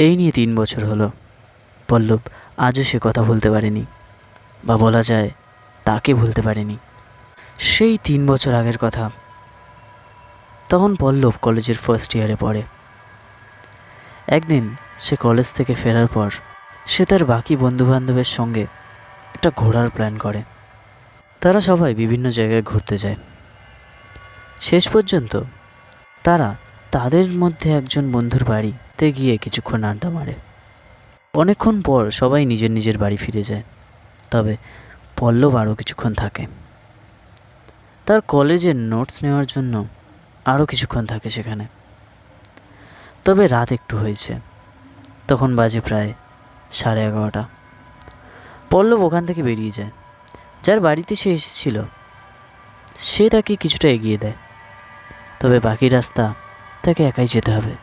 এই নিয়ে 3 বছর হলো। পল্লব আজও সে কথা ভুলতে পারেনি, বা বলা যায় তাকে ভুলতে পারেনি। সেই 3 বছর আগের কথা। তখন পল্লব কলেজের ফার্স্ট ইয়ারে পড়ে। একদিন সে কলেজ থেকে ফেরার পর সে তার বাকি বন্ধুবান্ধবের সঙ্গে একটা ঘোরার প্ল্যান করে। তারা সবাই বিভিন্ন জায়গায় ঘুরতে যায়। শেষ পর্যন্ত তারা তাদের মধ্যে একজন বন্ধুর বাড়িতে গিয়ে কিছুক্ষণ আড্ডা মারে। অনেকক্ষণ পর সবাই নিজের নিজের বাড়ি ফিরে যায়, তবে পল্লব আরও কিছুক্ষণ থাকে। তার কলেজের নোটস নেওয়ার জন্য আরও কিছুক্ষণ থাকে সেখানে। তবে রাত একটু হয়েছে, তখন বাজে প্রায় 11:30। পল্লব ওখান থেকে বেরিয়ে যায়। যার বাড়িতে সে এসেছিল সে তাকে কিছুটা এগিয়ে দেয়, তবে বাকি রাস্তা তাকে একাই যেতে হবে।